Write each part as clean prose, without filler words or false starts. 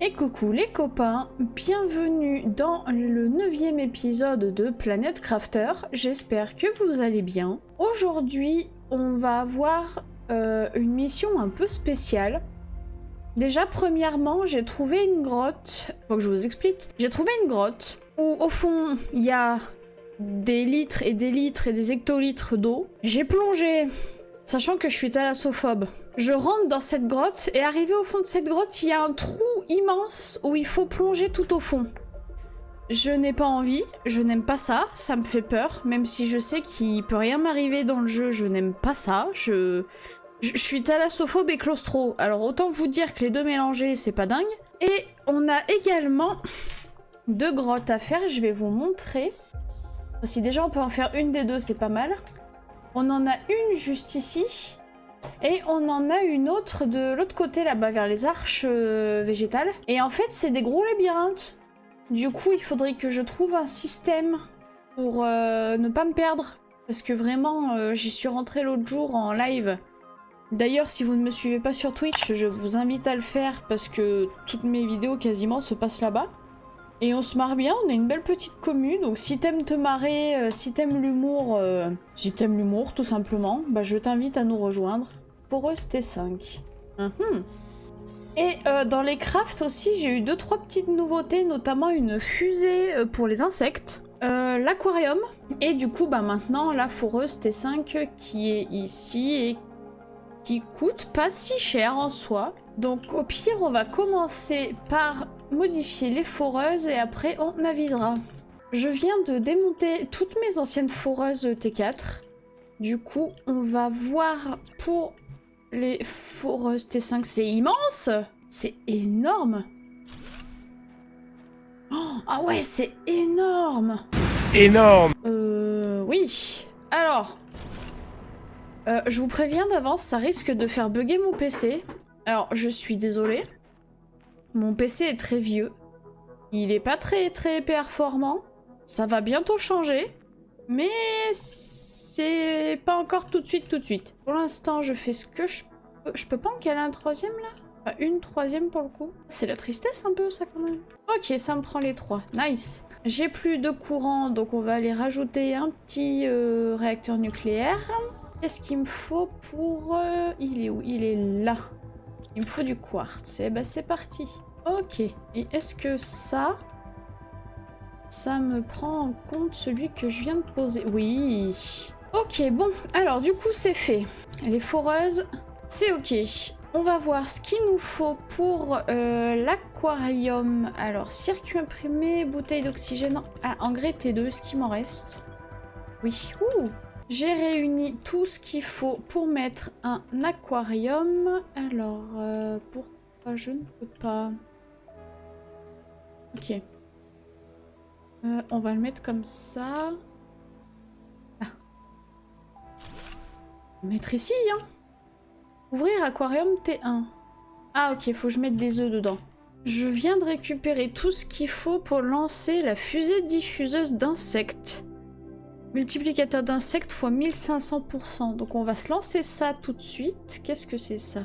Et coucou les copains, bienvenue dans le 9e épisode de Planet Crafter, j'espère que vous allez bien. Aujourd'hui, on va avoir une mission un peu spéciale. Déjà, premièrement, j'ai trouvé une grotte, faut que je vous explique. J'ai trouvé une grotte où au fond, il y a des litres et des litres et des hectolitres d'eau. J'ai plongé, sachant que je suis thalassophobe. Je rentre dans cette grotte et arrivé au fond de cette grotte, il y a un trou immense où il faut plonger tout au fond. Je n'ai pas envie, je n'aime pas ça, ça me fait peur, même si je sais qu'il peut rien m'arriver dans le jeu, je n'aime pas ça. Je suis thalassophobe et claustro, alors autant vous dire que les deux mélangés, c'est pas dingue. Et on a également deux grottes à faire, je vais vous montrer. Si déjà on peut en faire une des deux, c'est pas mal. On en a une juste ici. Et on en a une autre de l'autre côté là-bas, vers les arches végétales. Et en fait, c'est des gros labyrinthes. Du coup, il faudrait que je trouve un système pour ne pas me perdre. Parce que vraiment, j'y suis rentrée l'autre jour en live. D'ailleurs, si vous ne me suivez pas sur Twitch, je vous invite à le faire parce que toutes mes vidéos quasiment se passent là-bas. Et on se marre bien, on a une belle petite commu, donc si t'aimes te marrer, si t'aimes l'humour, tout simplement, bah je t'invite à nous rejoindre. Foreuse T5. Et dans les crafts aussi, j'ai eu 2-3 petites nouveautés, notamment une fusée pour les insectes, l'aquarium, et du coup bah maintenant la foreuse T5 qui est ici et qui coûte pas si cher en soi. Donc au pire, on va commencer par modifier les foreuses et après on avisera. Je viens de démonter toutes mes anciennes foreuses T4. Du coup, on va voir pour les foreuses T5. C'est immense! C'est énorme! Oh, ah ouais, c'est énorme! Énorme! Oui. Alors, je vous préviens d'avance, ça risque de faire bugger mon PC. Alors, je suis désolée. Mon PC est très vieux. Il est pas très performant. Ça va bientôt changer. Mais c'est pas encore tout de suite. Pour l'instant, je fais ce que je peux. Je peux pas en caler un troisième là? Enfin, une troisième pour le coup. C'est la tristesse un peu ça quand même. Ok, ça me prend les trois. Nice. J'ai plus de courant, donc on va aller rajouter un petit réacteur nucléaire. Qu'est-ce qu'il me faut pour... il est où? Il est là. Il me faut du quartz. Et bah c'est parti. Ok. Et est-ce que ça me prend en compte celui que je viens de poser? Oui. Ok, bon. Alors du coup c'est fait. Les foreuses, c'est ok. On va voir ce qu'il nous faut pour l'aquarium. Alors circuit imprimé, bouteille d'oxygène. Ah, engrais T2, ce qu'il m'en reste. Oui. Ouh. J'ai réuni tout ce qu'il faut pour mettre un aquarium. Alors, pourquoi je ne peux pas... Ok. On va le mettre comme ça. Ah. On va mettre ici, hein. Ouvrir aquarium T1. Ah ok, faut que je mette des œufs dedans. Je viens de récupérer tout ce qu'il faut pour lancer la fusée diffuseuse d'insectes. Multiplicateur d'insectes x 1500%. Donc on va se lancer ça tout de suite. Qu'est-ce que c'est ça?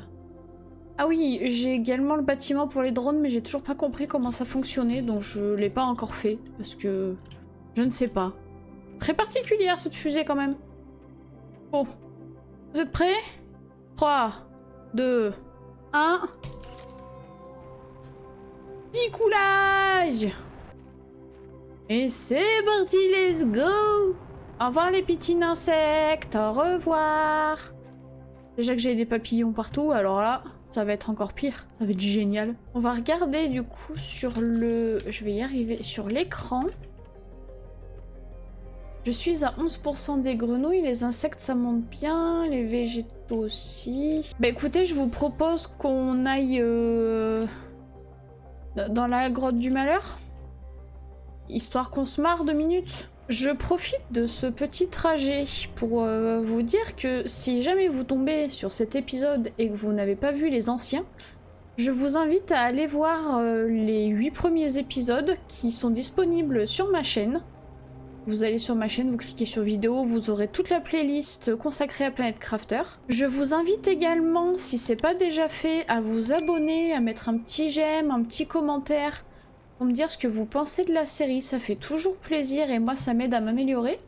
Ah oui, j'ai également le bâtiment pour les drones, mais j'ai toujours pas compris comment ça fonctionnait, donc je l'ai pas encore fait, parce que je ne sais pas. Très particulière cette fusée quand même. Oh. Vous êtes prêts? 3, 2, 1... Décollage! Et c'est parti, let's go! Au revoir les petits insectes, au revoir. Déjà que j'ai des papillons partout, alors là, ça va être encore pire, ça va être génial. On va regarder du coup sur le... Je vais y arriver, sur l'écran. Je suis à 11% des grenouilles, les insectes ça monte bien, les végétaux aussi. Bah écoutez, je vous propose qu'on aille dans la grotte du malheur. Histoire qu'on se marre 2 minutes. Je profite de ce petit trajet pour vous dire que si jamais vous tombez sur cet épisode et que vous n'avez pas vu les anciens, je vous invite à aller voir les 8 premiers épisodes qui sont disponibles sur ma chaîne. Vous allez sur ma chaîne, vous cliquez sur vidéo, vous aurez toute la playlist consacrée à Planet Crafter. Je vous invite également, si c'est pas déjà fait, à vous abonner, à mettre un petit j'aime, un petit commentaire pour me dire ce que vous pensez de la série. Ça fait toujours plaisir et moi ça m'aide à m'améliorer.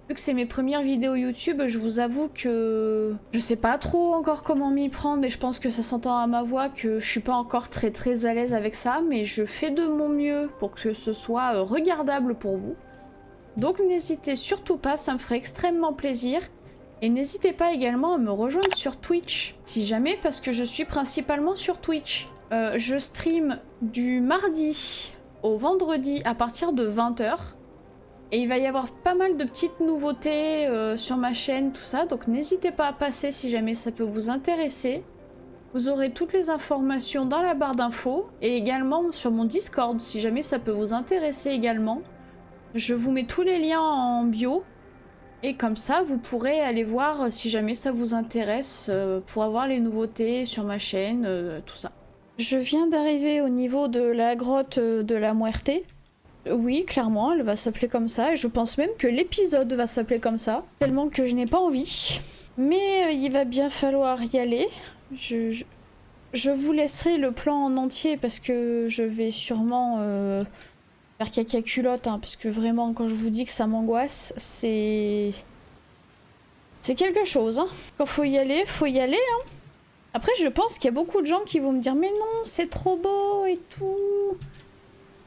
Vu que c'est mes premières vidéos YouTube, je vous avoue que je sais pas trop encore comment m'y prendre et je pense que ça s'entend à ma voix que je suis pas encore très à l'aise avec ça, mais je fais de mon mieux pour que ce soit regardable pour vous. Donc n'hésitez surtout pas, ça me ferait extrêmement plaisir. Et n'hésitez pas également à me rejoindre sur Twitch, si jamais, parce que je suis principalement sur Twitch. Je stream du mardi au vendredi à partir de 20 h. Et il va y avoir pas mal de petites nouveautés sur ma chaîne, tout ça. Donc n'hésitez pas à passer si jamais ça peut vous intéresser. Vous aurez toutes les informations dans la barre d'infos. Et également sur mon Discord, si jamais ça peut vous intéresser également. Je vous mets tous les liens en bio. Et comme ça, vous pourrez aller voir si jamais ça vous intéresse pour avoir les nouveautés sur ma chaîne, tout ça. Je viens d'arriver au niveau de la grotte de la Muerte. Oui, clairement, elle va s'appeler comme ça. Et je pense même que l'épisode va s'appeler comme ça. Tellement que je n'ai pas envie. Mais il va bien falloir y aller. Je vous laisserai le plan en entier parce que je vais sûrement faire caca culotte. Hein, parce que vraiment, quand je vous dis que ça m'angoisse, c'est quelque chose. Hein. Quand faut y aller, faut y aller. Hein. Après, je pense qu'il y a beaucoup de gens qui vont me dire « Mais non, c'est trop beau et tout !»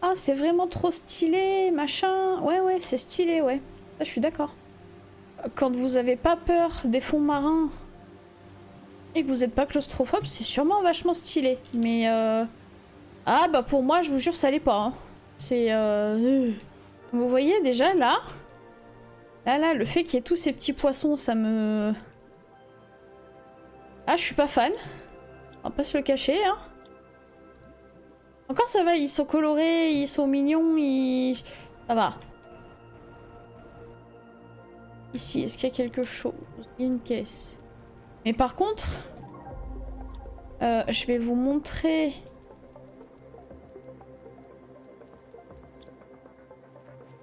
Ah, c'est vraiment trop stylé, machin. Ouais, c'est stylé, ouais. Ça, je suis d'accord. Quand vous avez pas peur des fonds marins et que vous êtes pas claustrophobe, c'est sûrement vachement stylé. Mais ah, bah pour moi, je vous jure, ça l'est pas. Hein. C'est... Vous voyez, déjà, là, le fait qu'il y ait tous ces petits poissons, ça me... Ah, je suis pas fan. On va pas se le cacher, hein. Encore ça va, ils sont colorés, ils sont mignons, ça va. Ici, est-ce qu'il y a quelque chose? Il y a une caisse. Mais par contre, je vais vous montrer...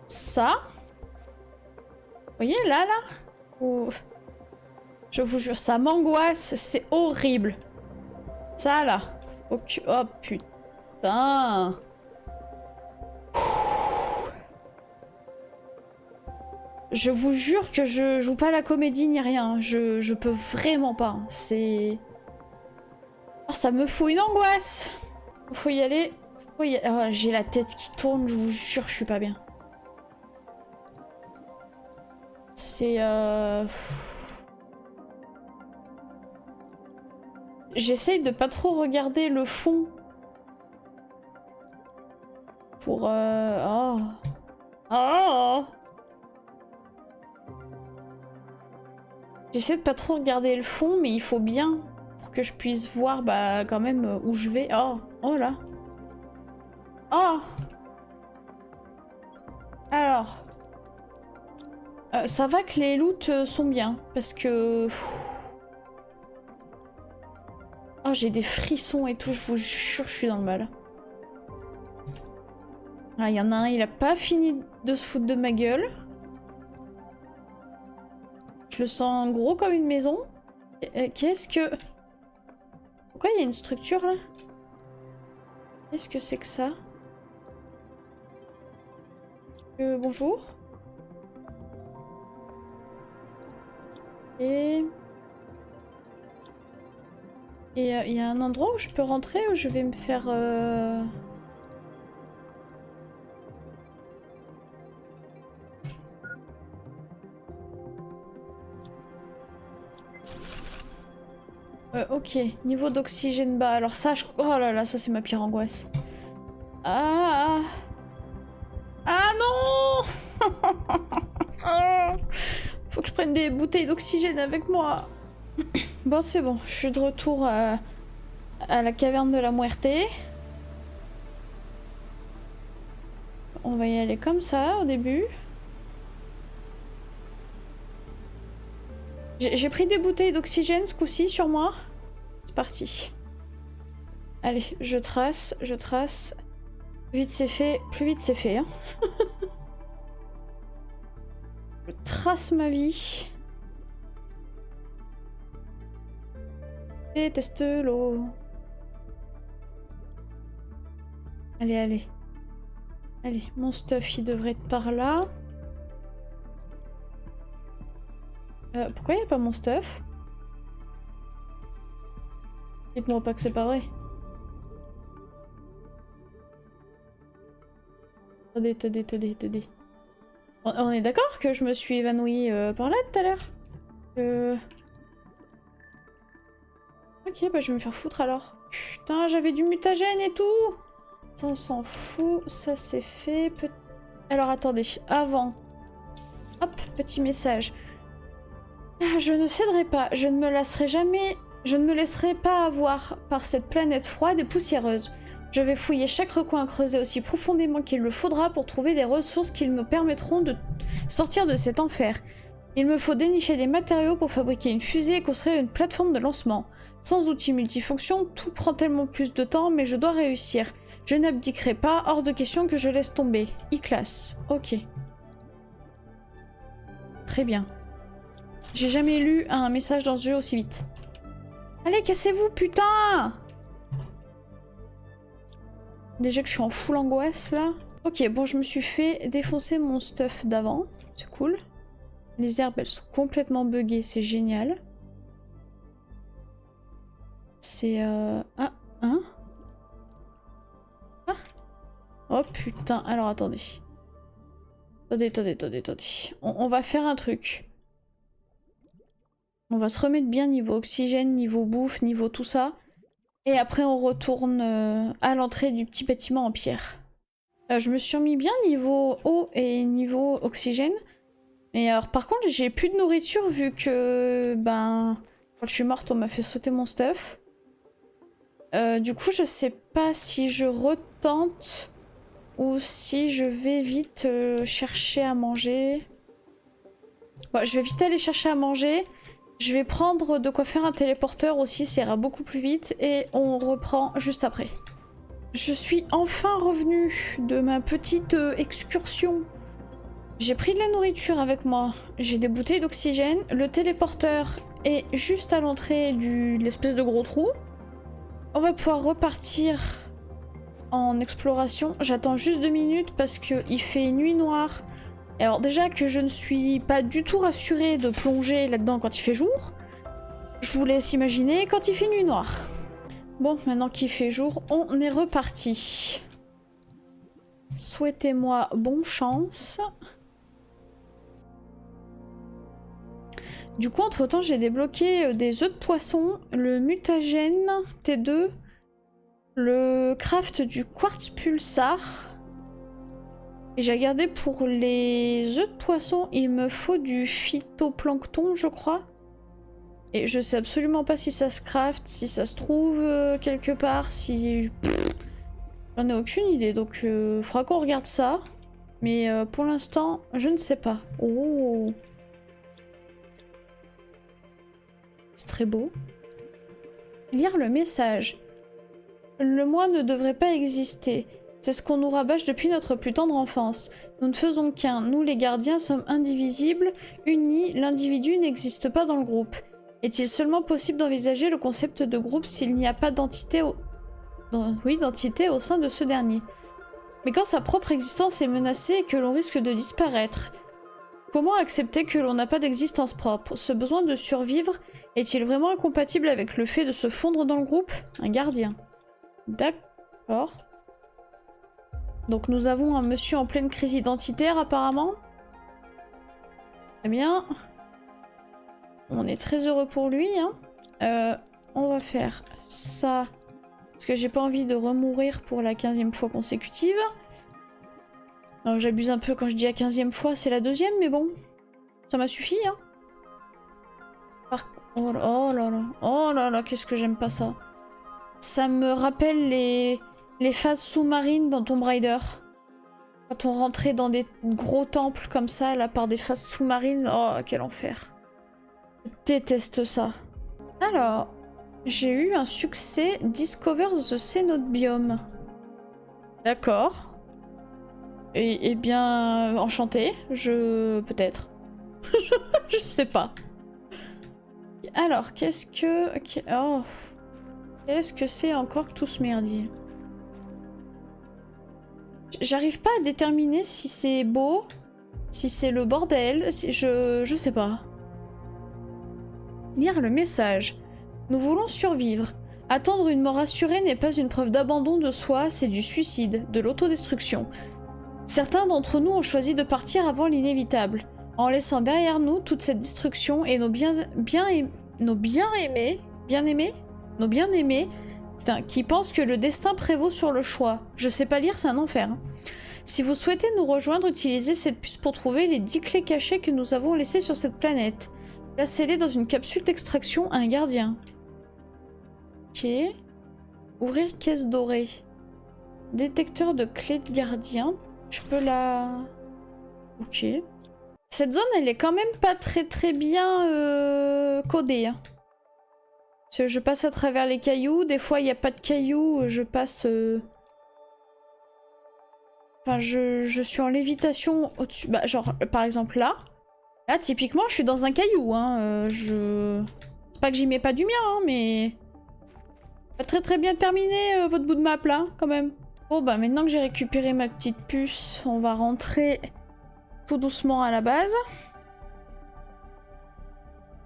ça. Vous voyez, là oh. Je vous jure, ça m'angoisse, c'est horrible. Ça, là. Okay. Oh, putain. Je vous jure que je joue pas la comédie ni rien. Je peux vraiment pas. C'est... Oh, ça me fout une angoisse. Faut y aller. Oh, j'ai la tête qui tourne, je vous jure, je suis pas bien. C'est... J'essaye de pas trop regarder le fond. Pour... Oh. Oh. J'essaie de pas trop regarder le fond, mais il faut bien pour que je puisse voir bah quand même où je vais. Oh, oh là. Oh. Alors. Ça va que les loots sont bien, parce que... Oh, j'ai des frissons et tout, je vous jure, je suis dans le mal. Ah, il y en a un, il a pas fini de se foutre de ma gueule. Je le sens gros comme une maison. Qu'est-ce que... Pourquoi il y a une structure là? Qu'est-ce que c'est que ça? Bonjour. Et il y a un endroit où je peux rentrer ou je vais me faire... ok, niveau d'oxygène bas. Alors ça, oh là là, ça c'est ma pire angoisse. Ah, ah non. Faut que je prenne des bouteilles d'oxygène avec moi. Bon, c'est bon, je suis de retour à la caverne de la Muerte. On va y aller comme ça au début. J'ai pris des bouteilles d'oxygène ce coup-ci sur moi. C'est parti. Allez, je trace, je trace. Plus vite c'est fait, hein. Je trace ma vie. Déteste l'eau. Allez, allez. Allez, mon stuff, il devrait être par là. Pourquoi il n'y a pas mon stuff? Dites-moi pas que c'est pas vrai. Attendez. On est d'accord que je me suis évanouie par là tout à l'heure? Ok, bah je vais me faire foutre alors. Putain, j'avais du mutagène et tout. Ça, on s'en fout. Ça, c'est fait. Alors, attendez. Avant. Hop, petit message. Ah, je ne céderai pas. Je ne me lasserai jamais. Je ne me laisserai pas avoir par cette planète froide et poussiéreuse. Je vais fouiller chaque recoin creusé aussi profondément qu'il le faudra pour trouver des ressources qui me permettront de sortir de cet enfer. Il me faut dénicher des matériaux pour fabriquer une fusée et construire une plateforme de lancement. Sans outils multifonctions, tout prend tellement plus de temps, mais je dois réussir. Je n'abdiquerai pas, hors de question que je laisse tomber. E-class. Ok. Très bien. J'ai jamais lu un message dans ce jeu aussi vite. Allez, cassez-vous, putain! Déjà que je suis en full angoisse, là. Ok, bon, je me suis fait défoncer mon stuff d'avant. C'est cool. Les herbes, elles sont complètement buggées, c'est génial. C'est Ah, hein? Ah! Oh putain, alors attendez. Attendez. On va faire un truc. On va se remettre bien niveau oxygène, niveau bouffe, niveau tout ça. Et après on retourne à l'entrée du petit bâtiment en pierre. Je me suis remis bien niveau eau et niveau oxygène. Mais alors par contre j'ai plus de nourriture vu que ben quand je suis morte on m'a fait sauter mon stuff. Du coup je sais pas si je retente ou si je vais vite chercher à manger. Bon, je vais vite aller chercher à manger. Je vais prendre de quoi faire un téléporteur aussi, ça ira beaucoup plus vite et on reprend juste après. Je suis enfin revenue de ma petite excursion. J'ai pris de la nourriture avec moi, j'ai des bouteilles d'oxygène, le téléporteur est juste à l'entrée de l'espèce de gros trou. On va pouvoir repartir en exploration. J'attends juste 2 minutes parce qu'il fait nuit noire. Et alors déjà que je ne suis pas du tout rassurée de plonger là-dedans quand il fait jour, je vous laisse imaginer quand il fait nuit noire. Bon, maintenant qu'il fait jour, on est reparti. Souhaitez-moi bonne chance. Du coup, entre-temps, j'ai débloqué des œufs de poisson, le mutagène T2, le craft du quartz pulsar. Et j'ai regardé pour les œufs de poisson, il me faut du phytoplancton, je crois. Et je sais absolument pas si ça se craft, si ça se trouve quelque part, si... J'en ai aucune idée, donc faudra qu'on regarde ça. Mais pour l'instant, je ne sais pas. Oh! C'est très beau. Lire le message. Le moi ne devrait pas exister. C'est ce qu'on nous rabâche depuis notre plus tendre enfance. Nous ne faisons qu'un. Nous, les gardiens, sommes indivisibles, unis. L'individu n'existe pas dans le groupe. Est-il seulement possible d'envisager le concept de groupe s'il n'y a pas d'entité d'entité au sein de ce dernier? Mais quand sa propre existence est menacée et que l'on risque de disparaître, comment accepter que l'on n'a pas d'existence propre? Ce besoin de survivre est-il vraiment incompatible avec le fait de se fondre dans le groupe? Un gardien. D'accord. Donc nous avons un monsieur en pleine crise identitaire apparemment. Très bien. On est très heureux pour lui. Hein. On va faire ça. Parce que j'ai pas envie de remourir pour la 15e fois consécutive. J'abuse un peu quand je dis la 15e fois, c'est la 2e, mais bon. Ça m'a suffi, hein. Oh là là, qu'est-ce que j'aime pas ça. Ça me rappelle les phases sous-marines dans Tomb Raider. Quand on rentrait dans des gros temples comme ça, là, par des phases sous-marines. Oh, quel enfer. Je déteste ça. Alors, j'ai eu un succès. Discover the Cenote Biome. D'accord. Eh bien, enchanté. Peut-être. Je sais pas. Alors, qu'est-ce que... Oh. Qu'est-ce que c'est encore que tout ce merdier? J'arrive pas à déterminer si c'est beau, si c'est le bordel, si je sais pas. Lire le message. Nous voulons survivre. Attendre une mort assurée n'est pas une preuve d'abandon de soi, c'est du suicide, de l'autodestruction. Certains d'entre nous ont choisi de partir avant l'inévitable, en laissant derrière nous toute cette destruction et nos bien-aimés, putain, qui pensent que le destin prévaut sur le choix. Je sais pas lire, c'est un enfer. Hein. Si vous souhaitez nous rejoindre, utilisez cette puce pour trouver les 10 clés cachées que nous avons laissées sur cette planète. Placez-les dans une capsule d'extraction à un gardien. Ok. Ouvrir caisse dorée. Détecteur de clés de gardien. Je peux la... Ok. Cette zone, elle est quand même pas très bien codée. Hein. Parce que je passe à travers les cailloux. Des fois, il n'y a pas de cailloux. Je passe... Enfin, je suis en lévitation au-dessus. Bah, genre, par exemple, là. Là, typiquement, je suis dans un caillou. Hein. C'est pas que j'y mets pas du mien, hein, mais... Pas très bien terminé, votre bout de map, là, quand même. Bon, bah, maintenant que j'ai récupéré ma petite puce, on va rentrer tout doucement à la base.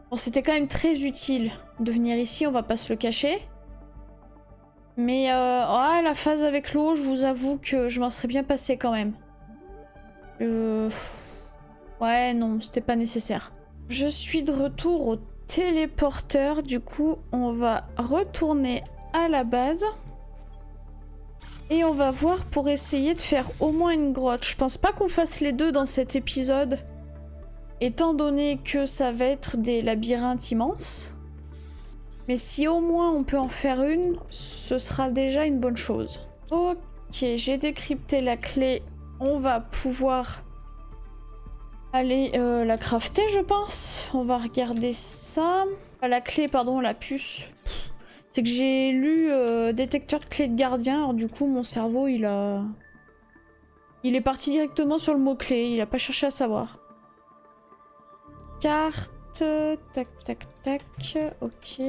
Bon, c'était quand même très utile de venir ici, on va pas se le cacher. Mais, la phase avec l'eau, je vous avoue que je m'en serais bien passé quand même. Ouais, non, c'était pas nécessaire. Je suis de retour au téléporteur, du coup, on va retourner à la base. Et on va voir pour essayer de faire au moins une grotte. Je pense pas qu'on fasse les deux dans cet épisode. Étant donné que ça va être des labyrinthes immenses. Mais si au moins on peut en faire une, ce sera déjà une bonne chose. Ok, j'ai décrypté la clé. On va pouvoir aller la crafter, je pense. On va regarder ça. Ah, la clé, pardon, la puce. C'est que j'ai lu détecteur de clé de gardien, alors du coup mon cerveau il est parti directement sur le mot-clé, il a pas cherché à savoir. Carte, tac, ok.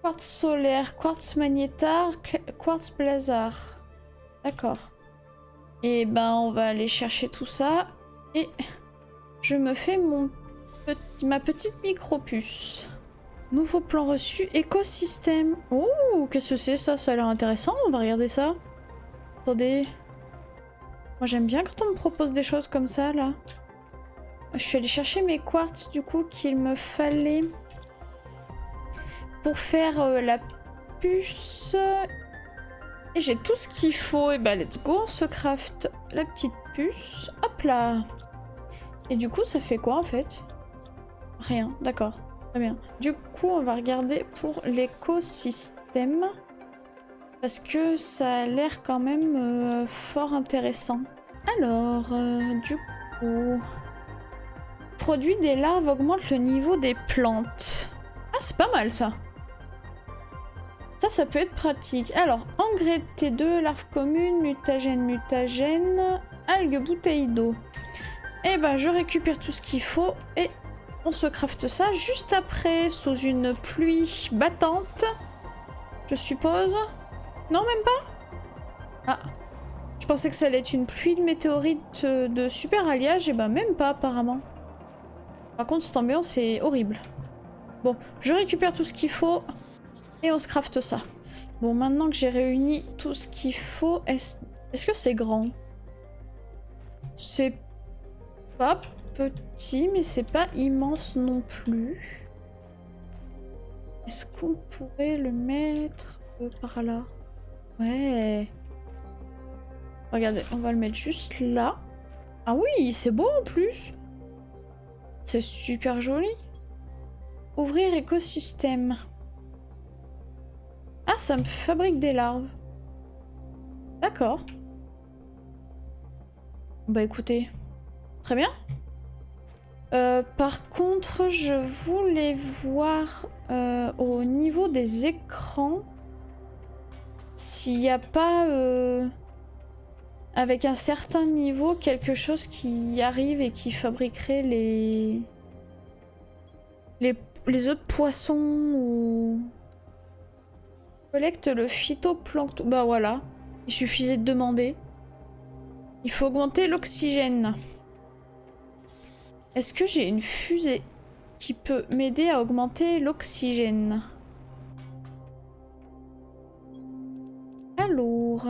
Quartz solaire, quartz magnétar, quartz blazar. D'accord. Et ben on va aller chercher tout ça et je me fais ma petite micro-puce. Nouveau plan reçu, écosystème. Oh, qu'est-ce que c'est ça? Ça a l'air intéressant, on va regarder ça. Attendez. Moi j'aime bien quand on me propose des choses comme ça, là. Je suis allée chercher mes quartz, du coup, qu'il me fallait pour faire la puce. Et j'ai tout ce qu'il faut. Et bah, let's go, on se craft la petite puce. Hop là. Et du coup, ça fait quoi, en fait? Rien, d'accord. Très bien. Du coup, on va regarder pour l'écosystème. Parce que ça a l'air quand même fort intéressant. Alors, du coup... Produit des larves augmente le niveau des plantes. Ah, c'est pas mal, ça. Ça peut être pratique. Alors, engrais T2, larves communes, mutagène, algues, bouteilles d'eau. Et ben, je récupère tout ce qu'il faut et on se crafte ça juste après, sous une pluie battante. Je suppose. Non, même pas? Ah. Je pensais que ça allait être une pluie de météorites de super alliage, et ben même pas, apparemment. Par contre, cette ambiance est horrible. Bon, je récupère tout ce qu'il faut et on se crafte ça. Bon, maintenant que j'ai réuni tout ce qu'il faut, est-ce que c'est grand? C'est pas petit, mais c'est pas immense non plus. Est-ce qu'on pourrait le mettre par là? Ouais. Regardez, on va le mettre juste là. Ah oui, c'est beau en plus. C'est super joli. Ouvrir écosystème. Ah, ça me fabrique des larves. D'accord. Bah écoutez, très bien. Par contre, je voulais voir au niveau des écrans s'il n'y a pas avec un certain niveau, quelque chose qui arrive et qui fabriquerait les œufs de poisson ou... Collecte le phytoplancton. Bah voilà, il suffisait de demander. Il faut augmenter l'oxygène. Est-ce que j'ai une fusée qui peut m'aider à augmenter l'oxygène? Alors...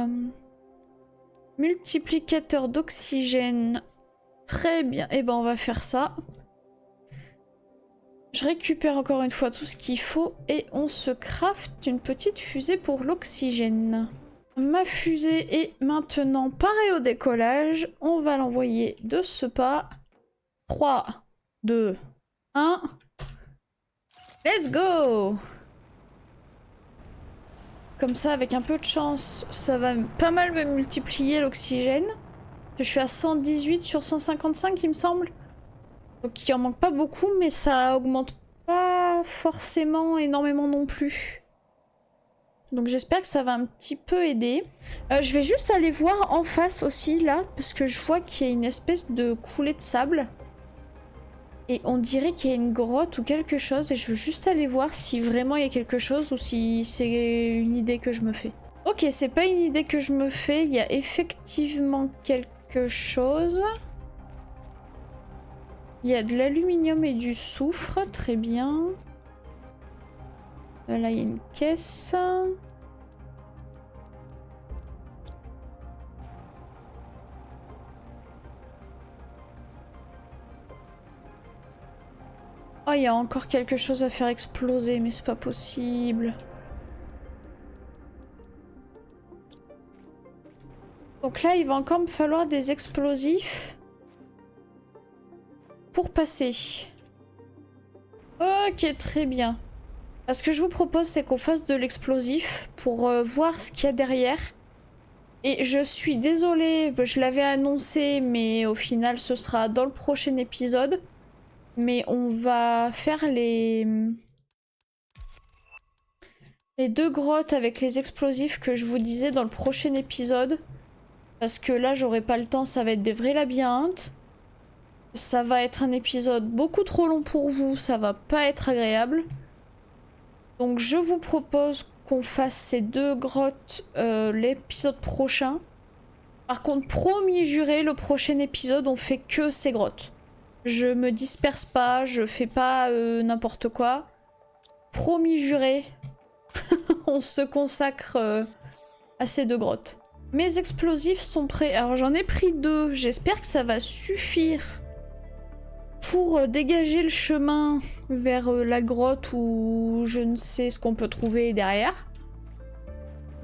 Multiplicateur d'oxygène. Très bien. Et ben on va faire ça. Je récupère encore une fois tout ce qu'il faut et on se crafte une petite fusée pour l'oxygène. Ma fusée est maintenant parée au décollage. On va l'envoyer de ce pas. 3, 2, 1. Let's go! Comme ça, avec un peu de chance, ça va pas mal me multiplier l'oxygène. Je suis à 118 sur 155, il me semble. Donc il en manque pas beaucoup, mais ça augmente pas forcément énormément non plus. Donc j'espère que ça va un petit peu aider. Je vais juste aller voir en face aussi, là, parce que je vois qu'il y a une espèce de coulée de sable. Et on dirait qu'il y a une grotte ou quelque chose, et je veux juste aller voir si vraiment il y a quelque chose ou si c'est une idée que je me fais. Ok, c'est pas une idée que je me fais, il y a effectivement quelque chose. Il y a de l'aluminium et du soufre, très bien. Là, il y a une caisse. Oh, il y a encore quelque chose à faire exploser, mais c'est pas possible. Donc là, il va encore me falloir des explosifs pour passer. Ok, très bien. Ce que je vous propose, c'est qu'on fasse de l'explosif pour voir ce qu'il y a derrière. Et je suis désolée, je l'avais annoncé, mais au final, ce sera dans le prochain épisode. Mais on va faire les 2 grottes avec les explosifs que je vous disais dans le prochain épisode. Parce que là, j'aurai pas le temps, ça va être des vrais labyrinthes. Ça va être un épisode beaucoup trop long pour vous, ça va pas être agréable. Donc je vous propose qu'on fasse ces 2 grottes l'épisode prochain. Par contre, promis juré, le prochain épisode, on fait que ces grottes. Je me disperse pas, je fais pas n'importe quoi. Promis juré, on se consacre à ces 2 grottes. Mes explosifs sont prêts. Alors j'en ai pris 2, j'espère que ça va suffire pour dégager le chemin vers la grotte ou je ne sais ce qu'on peut trouver derrière.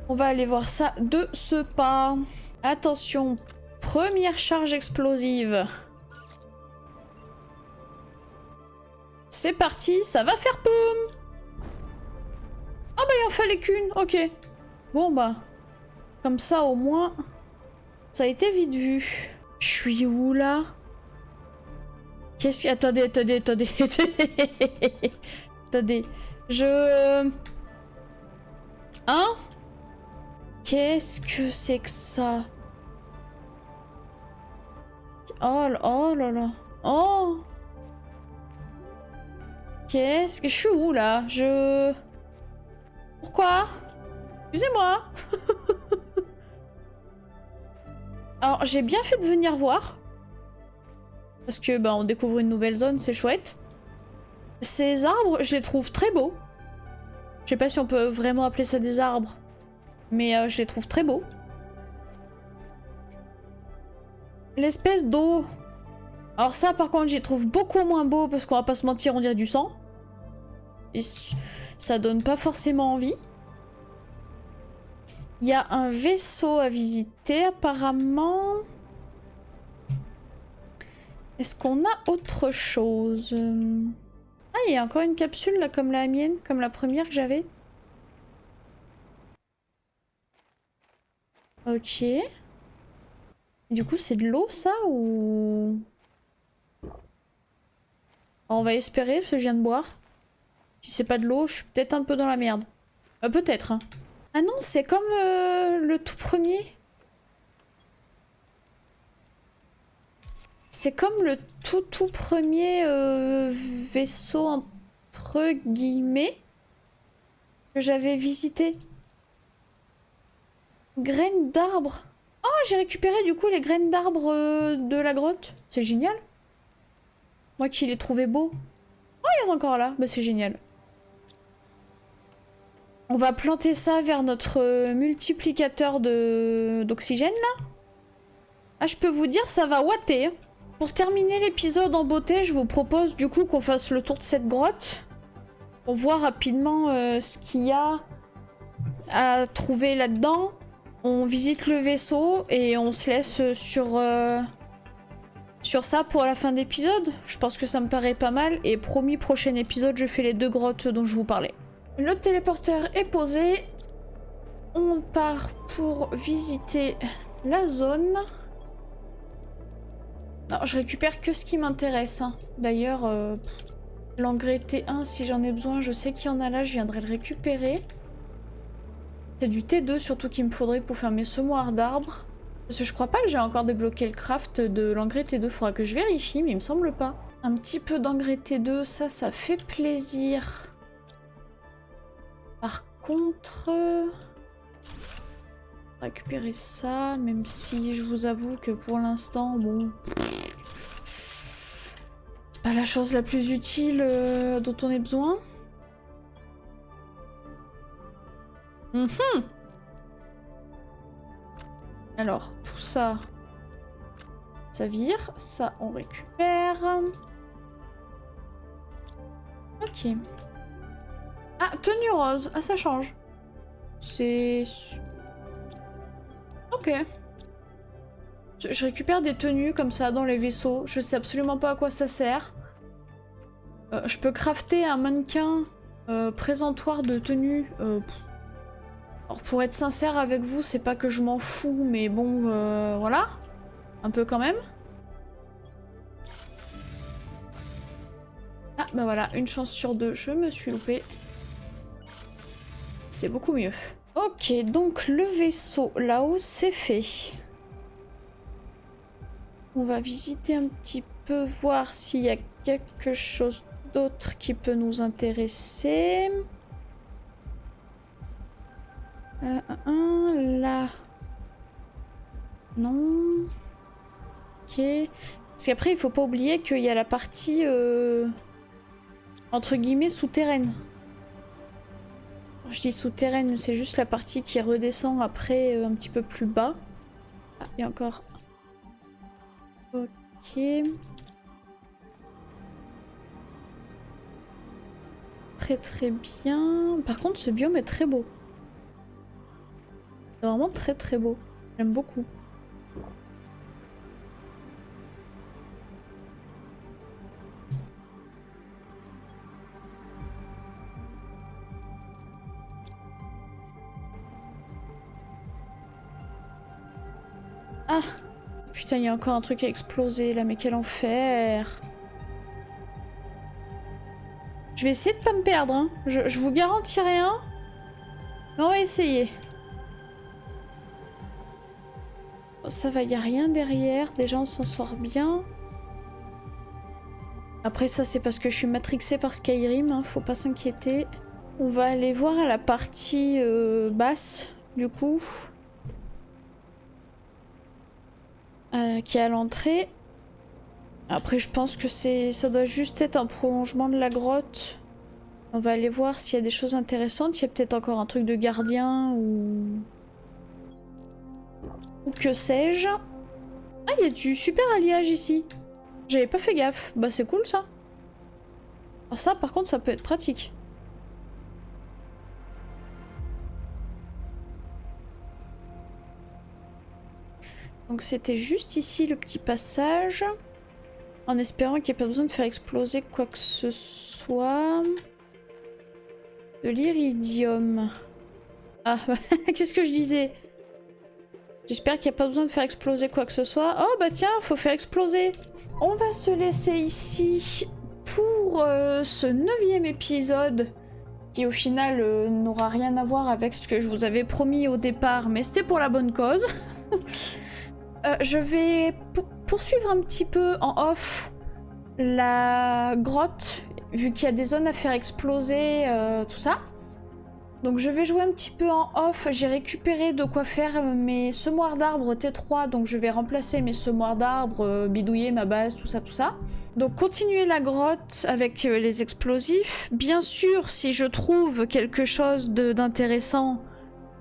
On va aller voir ça de ce pas. Attention, première charge explosive. C'est parti, ça va faire boum! Ah bah il en fallait qu'une, ok. Bon bah, comme ça au moins, ça a été vite vu. Je suis où là? Qu'est-ce que... Attendez. Attendez. Hein? Qu'est-ce que c'est que ça? Oh là là. Oh! Qu'est-ce que... Je suis où là? Pourquoi? Excusez-moi. Alors, j'ai bien fait de venir voir. Parce que, bah, on découvre une nouvelle zone, c'est chouette. Ces arbres, je les trouve très beaux. Je sais pas si on peut vraiment appeler ça des arbres. Mais je les trouve très beaux. L'espèce d'eau. Alors ça, par contre, j'y trouve beaucoup moins beau parce qu'on va pas se mentir, on dirait du sang. Et ça donne pas forcément envie. Il y a un vaisseau à visiter, apparemment. Est-ce qu'on a autre chose? Ah, il y a encore une capsule, là, comme la mienne, comme la première que j'avais. Ok. Du coup, c'est de l'eau, ça, ou... On va espérer, parce que je viens de boire. Si c'est pas de l'eau, je suis peut-être un peu dans la merde. Peut-être, hein. Ah non, c'est comme le tout premier. c'est comme le tout premier vaisseau entre guillemets que j'avais visité. Graines d'arbre. Oh, j'ai récupéré du coup les graines d'arbre de la grotte. C'est génial. Moi qui les trouvais beaux. Oh, il y en a encore là. Bah c'est génial. On va planter ça vers notre multiplicateur d'oxygène là. Ah, je peux vous dire, ça va ouater. Pour terminer l'épisode en beauté, je vous propose du coup qu'on fasse le tour de cette grotte. On voit rapidement ce qu'il y a à trouver là-dedans. On visite le vaisseau et on se laisse sur ça pour la fin d'épisode. Je pense que ça me paraît pas mal. Et promis, prochain épisode, je fais les 2 grottes dont je vous parlais. Le téléporteur est posé. On part pour visiter la zone. Non, je récupère que ce qui m'intéresse. Hein. D'ailleurs, l'engrais T1, si j'en ai besoin, je sais qu'il y en a là, je viendrai le récupérer. C'est du T2 surtout qu'il me faudrait pour faire mes semoirs d'arbres. Parce que je crois pas que j'ai encore débloqué le craft de l'engrais T2. Faudra que je vérifie, mais il me semble pas. Un petit peu d'engrais T2, ça fait plaisir. Par contre... récupérer ça, même si je vous avoue que pour l'instant, bon... c'est pas la chose la plus utile dont on ait besoin. Alors, tout ça, ça vire. Ça, on récupère. Ok. Ah, tenue rose. Ah, ça change. C'est... Ok. Je récupère des tenues comme ça dans les vaisseaux. Je sais absolument pas à quoi ça sert. Je peux crafter un mannequin présentoir de tenues. Alors pour être sincère avec vous, c'est pas que je m'en fous, mais bon, voilà. Un peu quand même. Ah bah voilà, une chance sur 2, je me suis loupée. C'est beaucoup mieux. Ok, donc le vaisseau là-haut, c'est fait. On va visiter un petit peu, voir s'il y a quelque chose d'autre qui peut nous intéresser. Là. Non. Ok. Parce qu'après, il faut pas oublier qu'il y a la partie entre guillemets souterraine. Je dis souterraine, mais c'est juste la partie qui redescend après un petit peu plus bas. Ah, il y a encore. Ok. Très très bien. Par contre, ce biome est très beau. C'est vraiment très très beau. J'aime beaucoup. Ah! Putain, il y a encore un truc à exploser là, mais quel enfer! Je vais essayer de pas me perdre, hein. Je vous garantis rien. Mais on va essayer. Oh, ça va, il n'y a rien derrière. Déjà, on s'en sort bien. Après, ça, c'est parce que je suis matrixée par Skyrim, hein. Faut pas s'inquiéter. On va aller voir à la partie basse, du coup. Qui est à l'entrée. Après, je pense que ça doit juste être un prolongement de la grotte. On va aller voir s'il y a des choses intéressantes. Il y a peut-être encore un truc de gardien ou que sais-je. Ah, il y a du super alliage ici. J'avais pas fait gaffe. Bah, c'est cool ça. Alors ça, par contre, ça peut être pratique. Donc c'était juste ici le petit passage. En espérant qu'il n'y ait pas besoin de faire exploser quoi que ce soit. De l'iridium. Ah, qu'est-ce que je disais? J'espère qu'il n'y a pas besoin de faire exploser quoi que ce soit. Oh bah tiens, faut faire exploser. On va se laisser ici pour ce 9e épisode. Qui au final n'aura rien à voir avec ce que je vous avais promis au départ. Mais c'était pour la bonne cause. Je vais poursuivre un petit peu en off la grotte, vu qu'il y a des zones à faire exploser, tout ça. Donc je vais jouer un petit peu en off, j'ai récupéré de quoi faire mes semoirs d'arbres T3, donc je vais remplacer mes semoirs d'arbres, bidouiller ma base, tout ça, tout ça. Donc continuer la grotte avec les explosifs. Bien sûr, si je trouve quelque chose d'intéressant,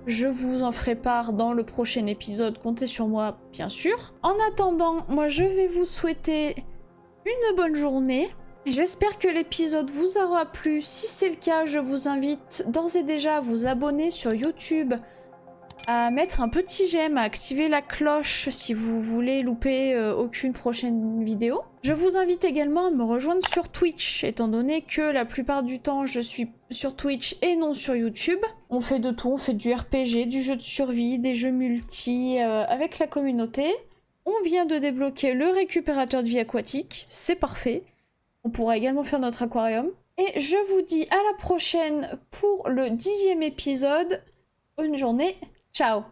je vous en ferai part dans le prochain épisode, comptez sur moi, bien sûr. En attendant, moi je vais vous souhaiter une bonne journée. J'espère que l'épisode vous aura plu. Si c'est le cas, je vous invite d'ores et déjà à vous abonner sur YouTube, à mettre un petit j'aime, à activer la cloche si vous voulez louper aucune prochaine vidéo. Je vous invite également à me rejoindre sur Twitch, étant donné que la plupart du temps je suis sur Twitch et non sur YouTube. On fait de tout, on fait du RPG, du jeu de survie, des jeux multi avec la communauté. On vient de débloquer le récupérateur de vie aquatique, c'est parfait. On pourra également faire notre aquarium. Et je vous dis à la prochaine pour le 10e épisode. Bonne journée, ciao!